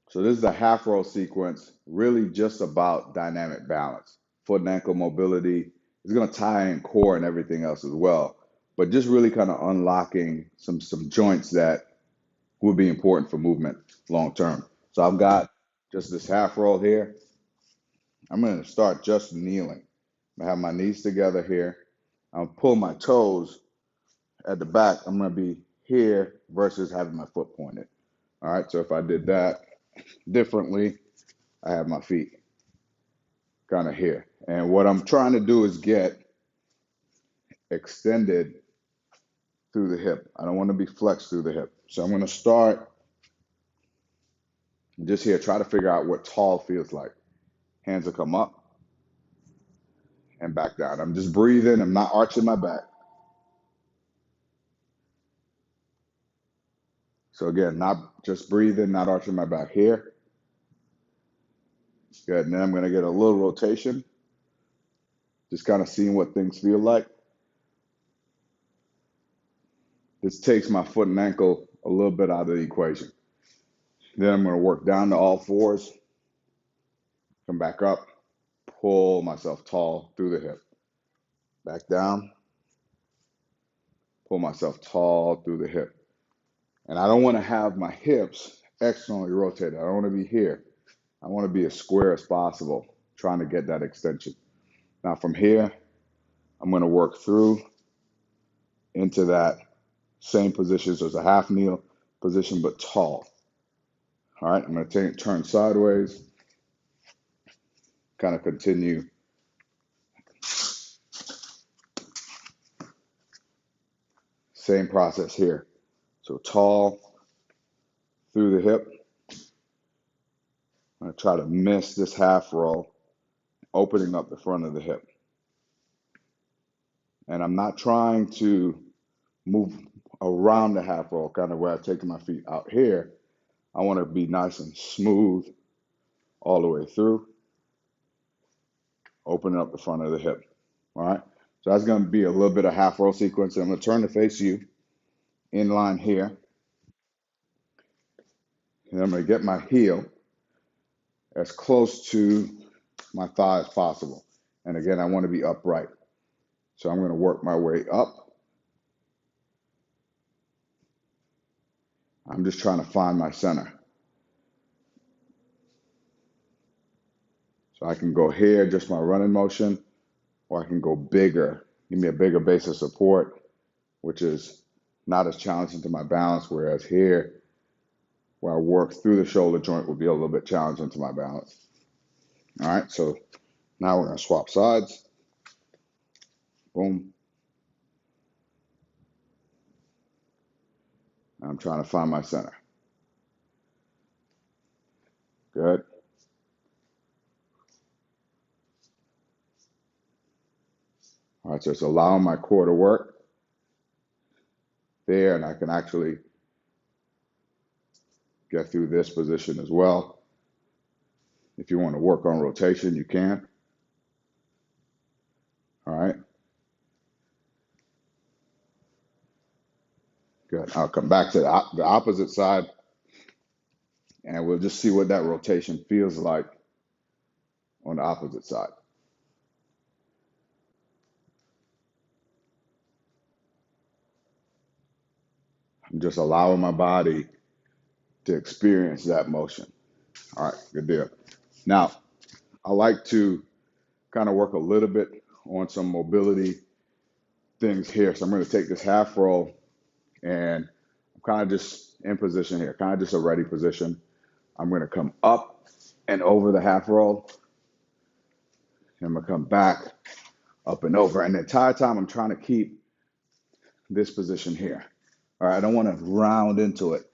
So this is a half roll sequence, really just about dynamic balance. Foot and ankle mobility. It's going to tie in core and everything else as well, but just really kind of unlocking some joints that will be important for movement long term. So I've got just this half roll here. I'm going to start just kneeling. I have my knees together here. I'll pull my toes at the back. I'm going to be here versus having my foot pointed. All right, so if I did that differently, I have my feet kind of here. And what I'm trying to do is get extended through the hip. I don't want to be flexed through the hip. So I'm going to start just here, try to figure out what tall feels like. Hands will come up and back down. I'm just breathing. I'm not arching my back. So again, not just breathing, not arching my back here. Good. And then I'm going to get a little rotation, just kind of seeing what things feel like. This takes my foot and ankle a little bit out of the equation. Then I'm going to work down to all fours, come back up, pull myself tall through the hip. Back down, pull myself tall through the hip. And I don't want to have my hips externally rotated. I don't want to be here. I want to be as square as possible, trying to get that extension. Now from here, I'm going to work through into that same position. So it's a half kneel position, but tall. All right, I'm going to turn sideways, kind of continue. Same process here. So tall through the hip. I'm going to try to miss this half roll, opening up the front of the hip. And I'm not trying to move around the half roll, kind of where I've taken my feet out here. I want to be nice and smooth all the way through, opening up the front of the hip. All right. So that's going to be a little bit of half roll sequence. And I'm going to turn to face you in line here. And I'm going to get my heel as close to my thigh as possible. And again, I want to be upright. So I'm going to work my way up. I'm just trying to find my center. So I can go here, just my running motion, or I can go bigger, give me a bigger base of support, which is not as challenging to my balance, whereas here, where I work through the shoulder joint, will be a little bit challenging to my balance. All right, so now we're going to swap sides. Boom. I'm trying to find my center. Good. All right, so it's allowing my core to work there, and I can actually get through this position as well. If you want to work on rotation, you can. All right. Good. I'll come back to the opposite side, and we'll just see what that rotation feels like on the opposite side. I'm just allowing my body to experience that motion. All right, good deal. Now, I like to kind of work a little bit on some mobility things here. So I'm going to take this half roll, and I'm kind of just in position here, kind of just a ready position. I'm going to come up and over the half roll. And I'm going to come back, up and over. And the entire time, I'm trying to keep this position here. All right, I don't want to round into it.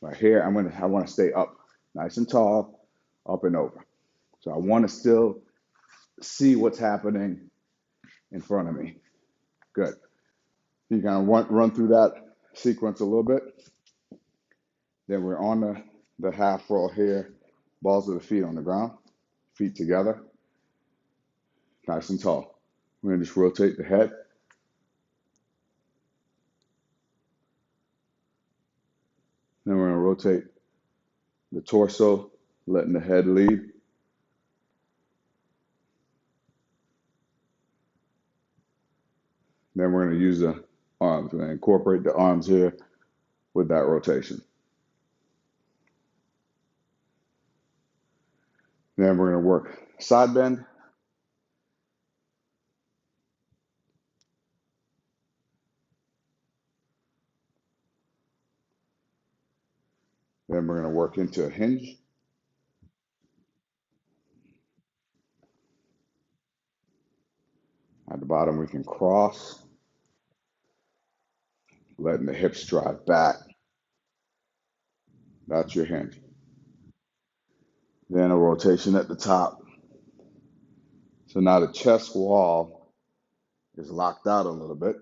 Right here, I want to stay up, nice and tall, up and over. So I want to still see what's happening in front of me. Good. You kind of run through that sequence a little bit. Then we're on the half roll here, balls of the feet on the ground, feet together, nice and tall. We're going to just rotate the head. Then we're going to rotate the torso, letting the head lead. Then we're going to use the arms. We're going to incorporate the arms here with that rotation. Then we're going to work side bend. Then we're going to work into a hinge. At the bottom, we can cross, letting the hips drive back. That's your hinge. Then a rotation at the top. So now the chest wall is locked out a little bit.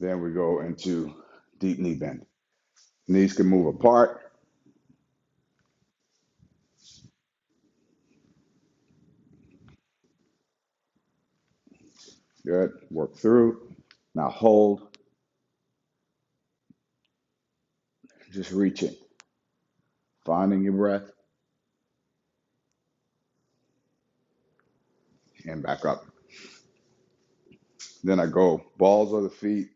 Then we go into deep knee bend. Knees can move apart. Good. Work through. Now hold. Just reaching. Finding your breath. And back up. Then I go balls of the feet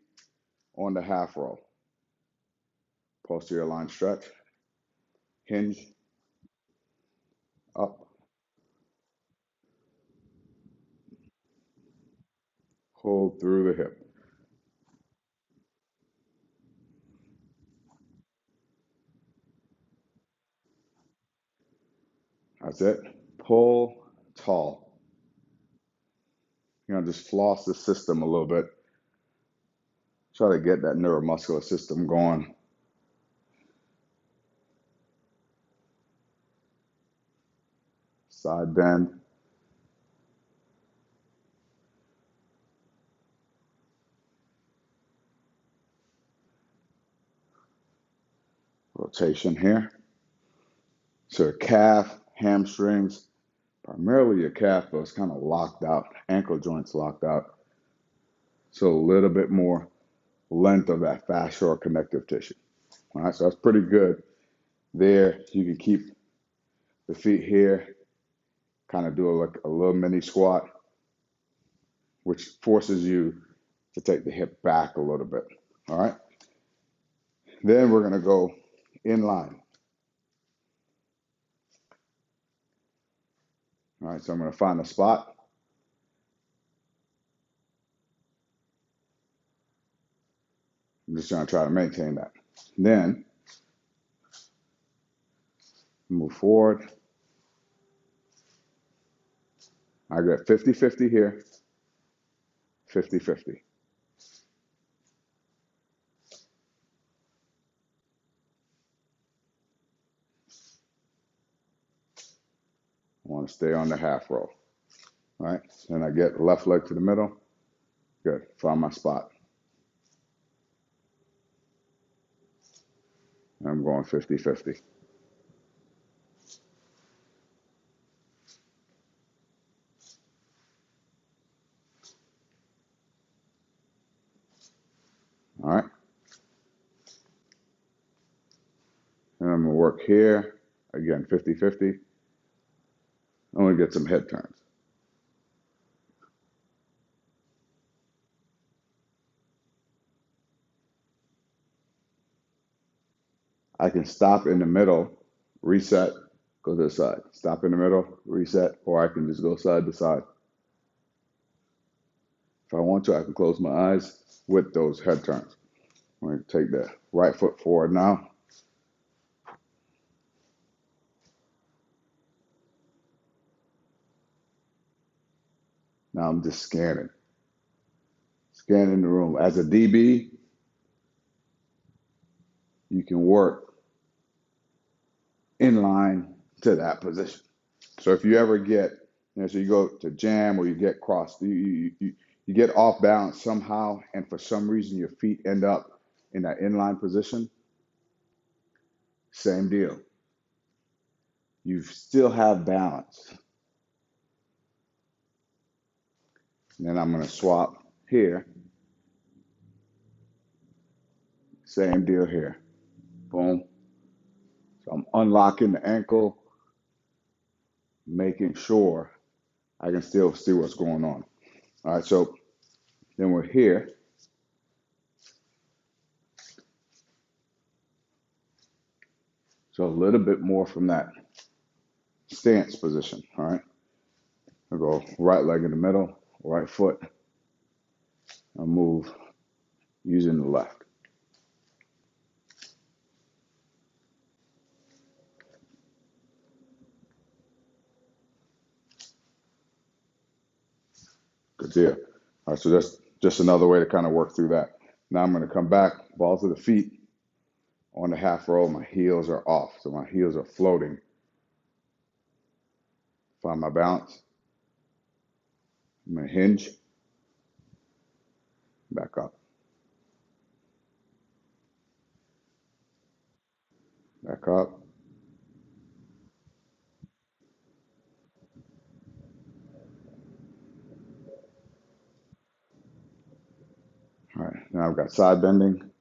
on the half roll. Posterior line stretch. Hinge. Up. Hold through the hip. That's it. Pull tall. Just floss the system a little bit. Try to get that neuromuscular system going. Side bend. Rotation here. So calf, hamstrings, primarily your calf, but it's kind of locked out. Ankle joints locked out. So a little bit more length of that fascia or connective tissue. All right, so that's pretty good. There, you can keep the feet here, kind of do like a little mini squat, which forces you to take the hip back a little bit. All right. Then we're going to go in line. All right, so I'm going to find a spot. I'm just going to try to maintain that. Then move forward. I get 50-50 here, 50-50. I want to stay on the half roll. All right, then I get left leg to the middle. Good, find my spot. I'm going 50-50. All right. And I'm going to work here. Again, 50-50. I'm going to get some head turns. I can stop in the middle, reset, go to the side. Stop in the middle, reset, or I can just go side to side. If I want to, I can close my eyes with those head turns. I'm going to take the right foot forward now. Now I'm just scanning the room. As a DB, you can work in line to that position. So if you ever get, so you go to jam or you get crossed, you get off balance somehow, and for some reason your feet end up in that inline position, same deal. You still have balance. And then I'm going to swap here. Same deal here. Boom. So I'm unlocking the ankle, making sure I can still see what's going on. All right, so then we're here. So a little bit more from that stance position. All right. I go right leg in the middle, right foot. I move using the left. Good deal. All right, so that's just another way to kind of work through that. Now I'm going to come back, ball to the feet on the half roll. My heels are off, so my heels are floating. Find my balance. I'm going to hinge, back up, back up. All right, now I've got side bending.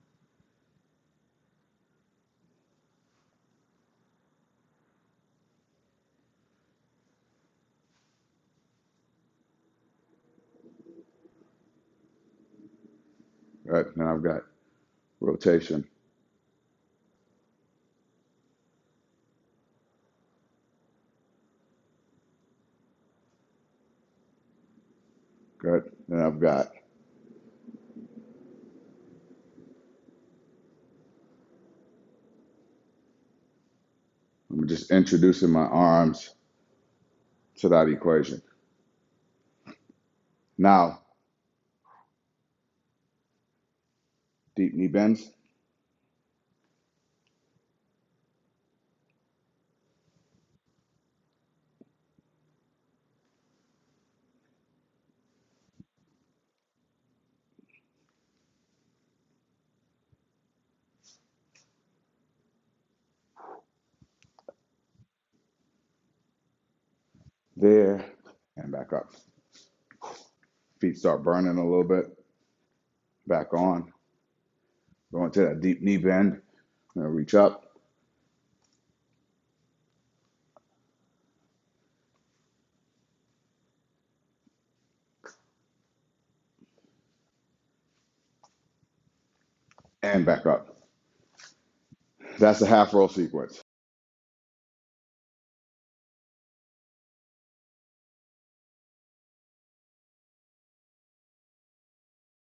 Right, now I've got rotation. Good. Then I've got, I'm just introducing my arms to that equation. Now, deep knee bends. There, and back up. Feet start burning a little bit. Back on. Going to that deep knee bend. I'm gonna reach up. And back up. That's the half roll sequence.